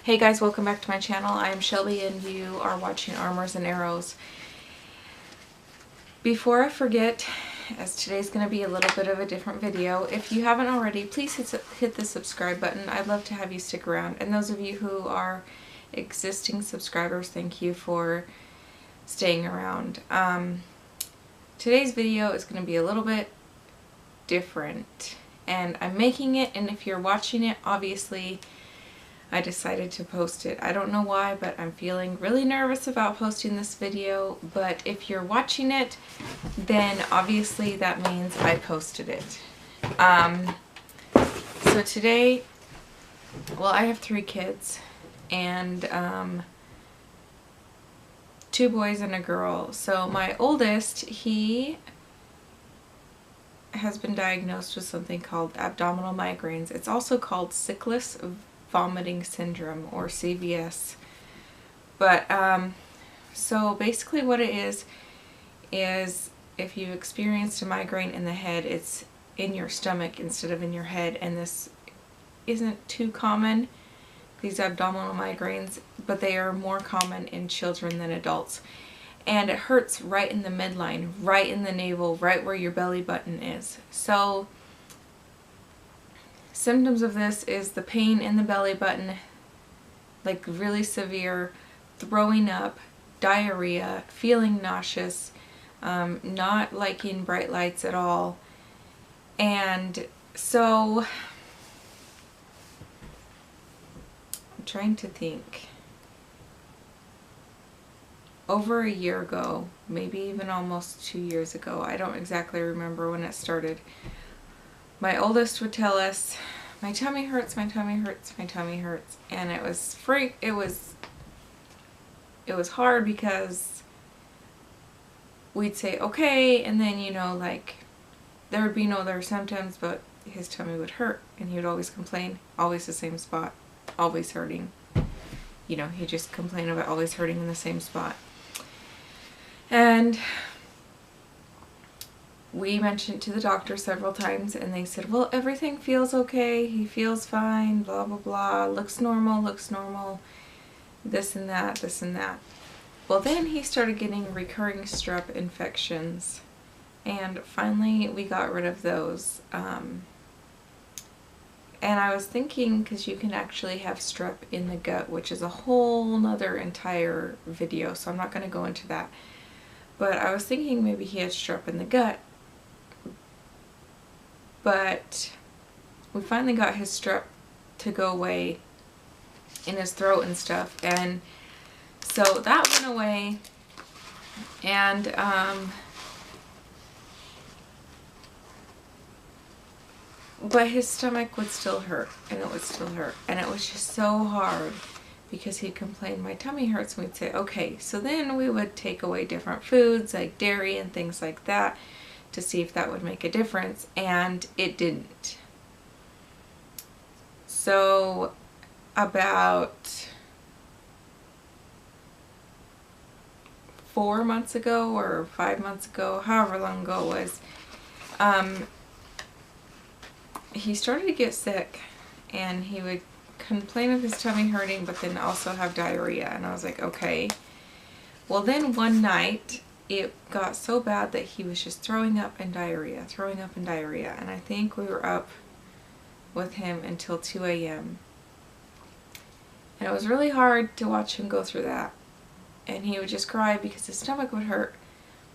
Hey guys, welcome back to my channel. I am Shelby and you are watching Armors and Arrows. Before I forget, as today's going to be a little bit of a different video, if you haven't already, please hit the subscribe button. I'd love to have you stick around. And those of you who are existing subscribers, thank you for staying around. Today's video is going to be a little bit different. And I'm making it, and if you're watching it, obviously I decided to post it. I don't know why, but I'm feeling really nervous about posting this video, but if you're watching it, then obviously that means I posted it. So today, well, I have 3 kids, and 2 boys and a girl. So my oldest, he has been diagnosed with something called abdominal migraines. It's also called cyclist vomiting syndrome, or CVS. But so basically what it is if you've experienced a migraine in the head, it's in your stomach instead of in your head, and this isn't too common, these abdominal migraines, but they are more common in children than adults. And it hurts right in the midline, right in the navel, right where your belly button is. So symptoms of this is the pain in the belly button, like really severe, throwing up, diarrhea, feeling nauseous, not liking bright lights at all. And so I'm trying to think. Over a year ago, maybe even almost 2 years ago, I don't exactly remember when it started, my oldest would tell us, my tummy hurts, my tummy hurts, my tummy hurts. And it was hard because we'd say okay, and then, you know, like there would be no other symptoms, but his tummy would hurt and he would always complain, always the same spot, always hurting. You know, he'd just complain about always hurting in the same spot. And we mentioned it to the doctor several times, and they said, well, everything feels okay, he feels fine, blah blah blah, looks normal, this and that, this and that. Well, then he started getting recurring strep infections, and finally we got rid of those. And I was thinking, because you can actually have strep in the gut, which is a whole nother entire video, so I'm not going to go into that. But I was thinking maybe he had strep in the gut. But we finally got his strep to go away in his throat and stuff. And so that went away. And but his stomach would still hurt, and it would still hurt, and it was just so hard because he'd complain, my tummy hurts, and we'd say okay. So then we would take away different foods like dairy and things like that to see if that would make a difference, and it didn't. So about 4 months ago or 5 months ago, however long ago it was, he started to get sick, and he would complain of his tummy hurting, but then also have diarrhea. And I was like, okay. Well, then one night it got so bad that he was just throwing up and diarrhea, and I think we were up with him until 2 a.m. and it was really hard to watch him go through that, and he would just cry because his stomach would hurt,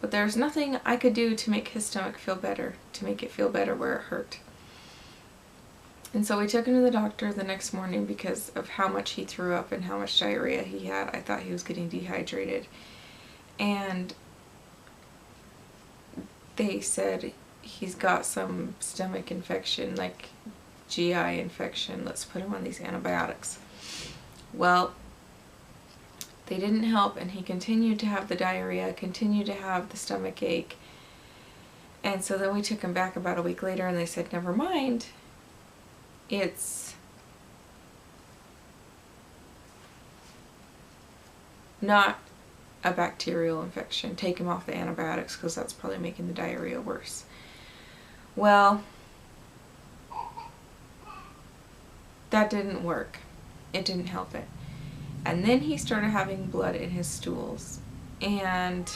but there's nothing I could do to make his stomach feel better, to make it feel better where it hurt. And so we took him to the doctor the next morning because of how much he threw up and how much diarrhea he had. I thought he was getting dehydrated. And they said he's got some stomach infection, like GI infection. Let's put him on these antibiotics. Well, they didn't help, and he continued to have the diarrhea, continued to have the stomach ache. And so then we took him back about a week later, and they said, never mind. It's not a bacterial infection. Take him off the antibiotics because that's probably making the diarrhea worse. Well, that didn't work. It didn't help it. And then he started having blood in his stools. And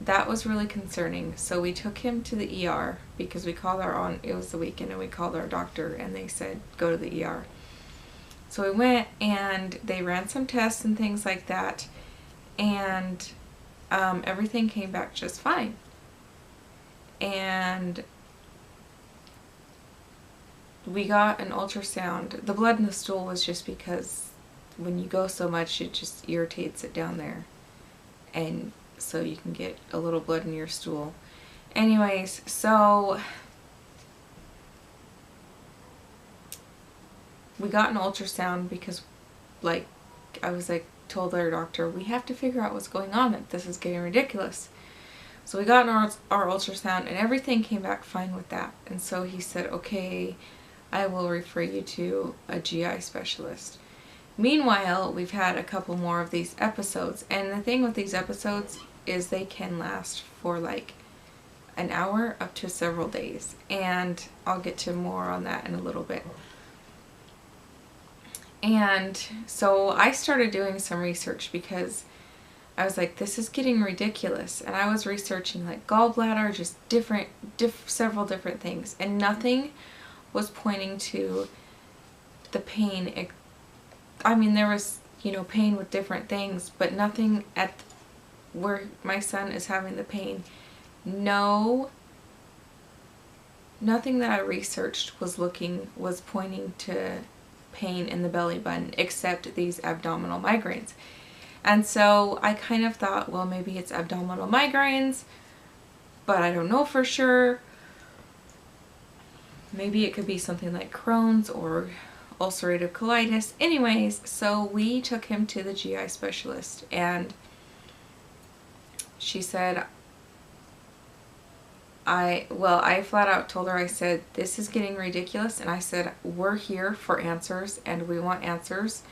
that was really concerning. So we took him to the ER because we called it was the weekend, and we called our doctor and they said, go to the ER. So we went and they ran some tests and things like that. And everything came back just fine. And we got an ultrasound. The blood in the stool was just because when you go so much, it just irritates it down there. And so you can get a little blood in your stool. Anyways, so we got an ultrasound because, like, told our doctor, we have to figure out what's going on. That this is getting ridiculous. So we got our ultrasound and everything came back fine with that. And so he said, okay, I will refer you to a GI specialist. Meanwhile, we've had a couple more of these episodes. And the thing with these episodes is they can last for like an hour up to several days. And I'll get to more on that in a little bit. And so I started doing some research because I was like, this is getting ridiculous. And I was researching like gallbladder, just several different things. And nothing was pointing to the pain. I mean, there was, pain with different things, but nothing at where my son is having the pain. No, nothing that I researched was pointing to pain in the belly button except these abdominal migraines. And so I kind of thought, well, maybe it's abdominal migraines, but I don't know for sure. Maybe it could be something like Crohn's or ulcerative colitis. Anyways, so we took him to the GI specialist and she said, I flat out told her, I said, this is getting ridiculous. And I said, we're here for answers and we want answers.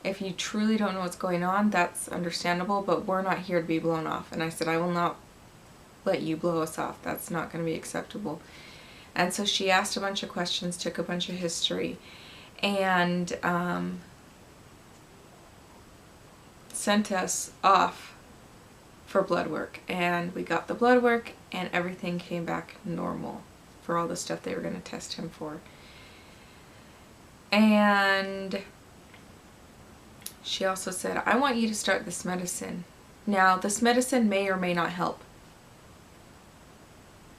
If you truly don't know what's going on, that's understandable, but we're not here to be blown off. And I said, I will not let you blow us off. That's not going to be acceptable. And so she asked a bunch of questions, took a bunch of history, and sent us off for blood work. And we got the blood work and everything came back normal for all the stuff they were going to test him for. And she also said, I want you to start this medicine. Now, this medicine may or may not help.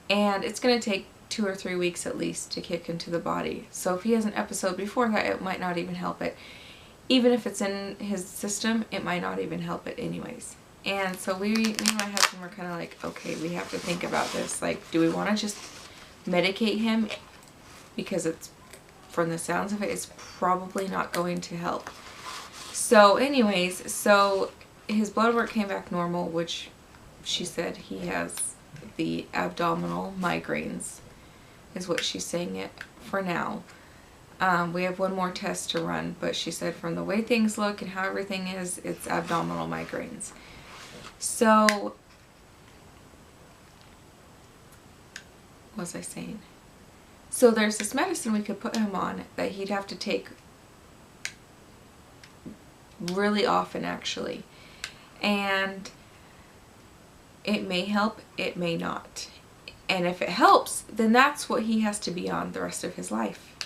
And it's going to take 2 or 3 weeks at least to kick into the body. So if he has an episode before that, it might not even help it. Even if it's in his system, it might not even help it anyways. And so me and my husband were kind of like, okay, we have to think about this. Like, do we want to just medicate him? Because it's, from the sounds of it, it's probably not going to help. So anyways, so his blood work came back normal, which she said he has the abdominal migraines, is what she's saying it for now. We have one more test to run, but she said from the way things look and how everything is, it's abdominal migraines. So, what was I saying? So there's this medicine we could put him on that he'd have to take really often, actually. And it may help, it may not. And if it helps, then that's what he has to be on the rest of his life.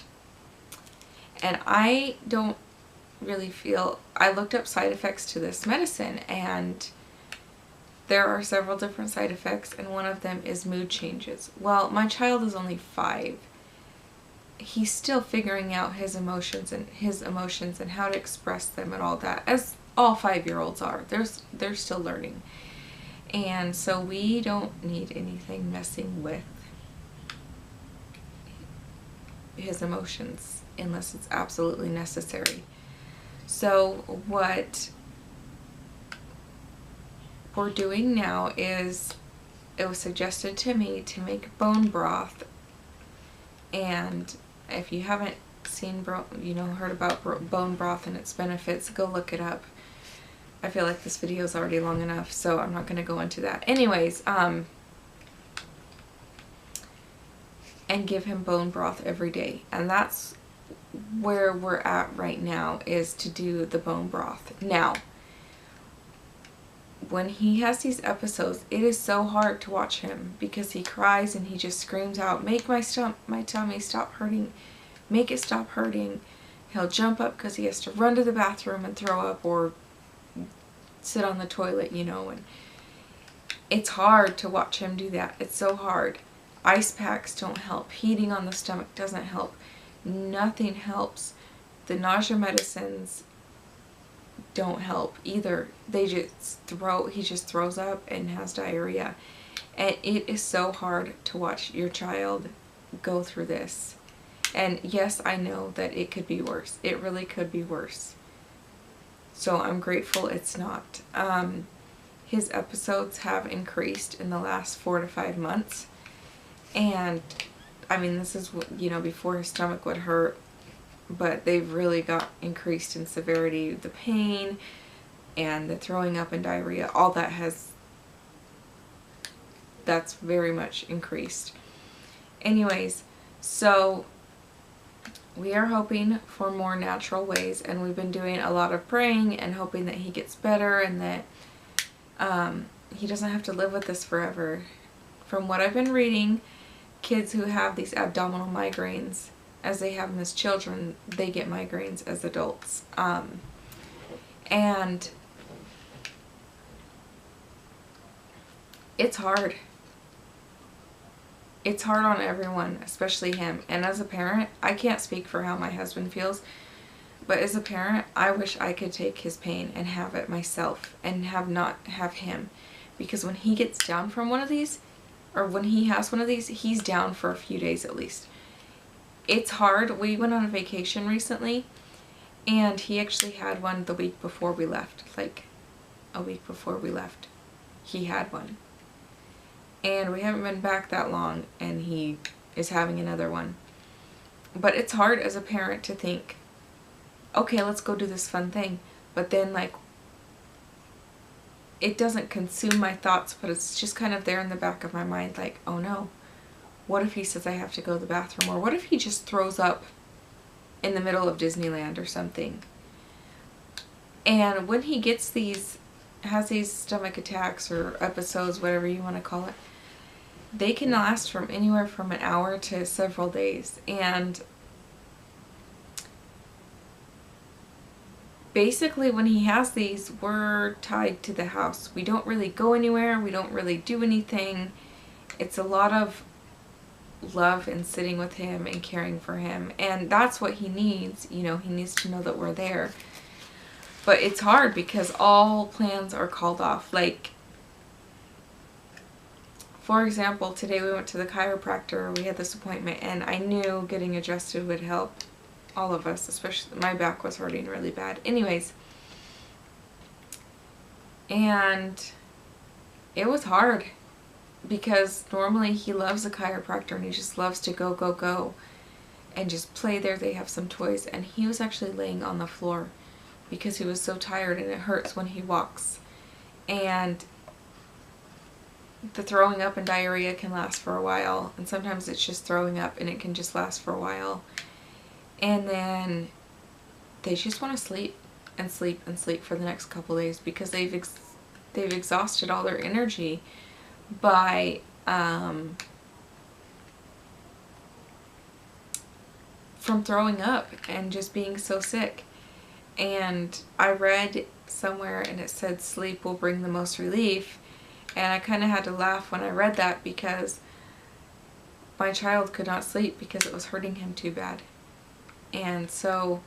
And I don't really feel, I looked up side effects to this medicine and there are several different side effects, and one of them is mood changes. Well, my child is only 5. He's still figuring out his emotions and how to express them and all that, as all 5-year-olds are. They're still learning. And so we don't need anything messing with his emotions unless it's absolutely necessary. So what we're doing now is, it was suggested to me to make bone broth. And if you haven't seen, heard about bone broth and its benefits, go look it up. I feel like this video is already long enough, so I'm not going to go into that. Anyways, and give him bone broth every day. And that's where we're at right now is to do the bone broth. Now, when he has these episodes, it is so hard to watch him because he cries and he just screams out, "Make my tummy stop hurting. Make it stop hurting." He'll jump up because he has to run to the bathroom and throw up or sit on the toilet, you know, and it's hard to watch him do that. It's so hard. Ice packs don't help. Heating on the stomach doesn't help. Nothing helps. The nausea medicines don't help either. He just throws up and has diarrhea. And it is so hard to watch your child go through this. And yes, I know that it could be worse. It really could be worse. So I'm grateful it's not. His episodes have increased in the last 4 to 5 months. And I mean, this is, you know, before his stomach would hurt, but they've really got increased in severity. The pain and the throwing up and diarrhea, all that that's very much increased. Anyways, so we are hoping for more natural ways, and we've been doing a lot of praying and hoping that he gets better and that he doesn't have to live with this forever. From what I've been reading, kids who have these abdominal migraines, as they have them as children, they get migraines as adults. And it's hard. It's hard on everyone, especially him. And as a parent, I can't speak for how my husband feels, but as a parent, I wish I could take his pain and have it myself and not have him. Because when he gets down from one of these, or when he has one of these, he's down for a few days at least. It's hard. We went on a vacation recently, and he actually had one the week before we left. Like a week before we left, he had one. And we haven't been back that long, and he is having another one. But it's hard as a parent to think, okay, let's go do this fun thing. But then, like, it doesn't consume my thoughts, but it's just kind of there in the back of my mind, like, oh no, what if he says I have to go to the bathroom? Or what if he just throws up in the middle of Disneyland or something? And when he gets has these stomach attacks or episodes, whatever you want to call it, they can last from anywhere from an hour to several days. And basically when he has these, we're tied to the house. We don't really go anywhere. We don't really do anything. It's a lot of love and sitting with him and caring for him. And that's what he needs. You know, he needs to know that we're there. But it's hard because all plans are called off. Like, for example, today we went to the chiropractor. We had this appointment, and I knew getting adjusted would help all of us, especially my back was hurting really bad. Anyways, and it was hard because normally he loves a chiropractor and he just loves to go and just play there. They have some toys, and he was actually laying on the floor because he was so tired, and it hurts when he walks. And the throwing up and diarrhea can last for a while, and sometimes it's just throwing up and it can just last for a while. And then they just want to sleep and sleep and sleep for the next couple days because they've exhausted all their energy by from throwing up and just being so sick. And I read somewhere and it said sleep will bring the most relief, and I kind of had to laugh when I read that because my child could not sleep because it was hurting him too bad. And so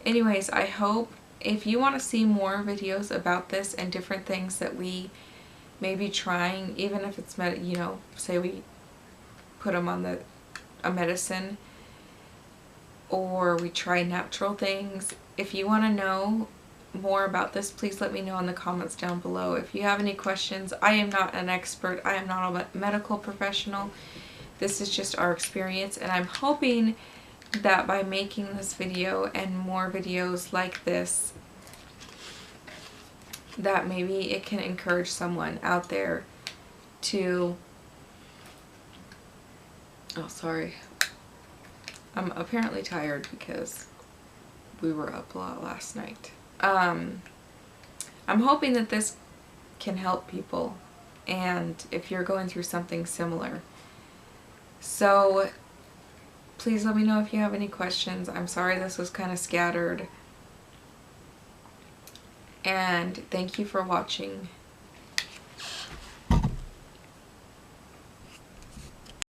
anyways, I hope if you want to see more videos about this and different things that we may be trying, even if it's you know, say we put them on a medicine or we try natural things. If you want to know more about this, please let me know in the comments down below. If you have any questions, I am not an expert. I am not a medical professional. This is just our experience, and I'm hoping that by making this video and more videos like this, that maybe it can encourage someone out there to, I'm apparently tired because we were up a lot last night. I'm hoping that this can help people, and if you're going through something similar. So please let me know if you have any questions. I'm sorry this was kind of scattered. And thank you for watching.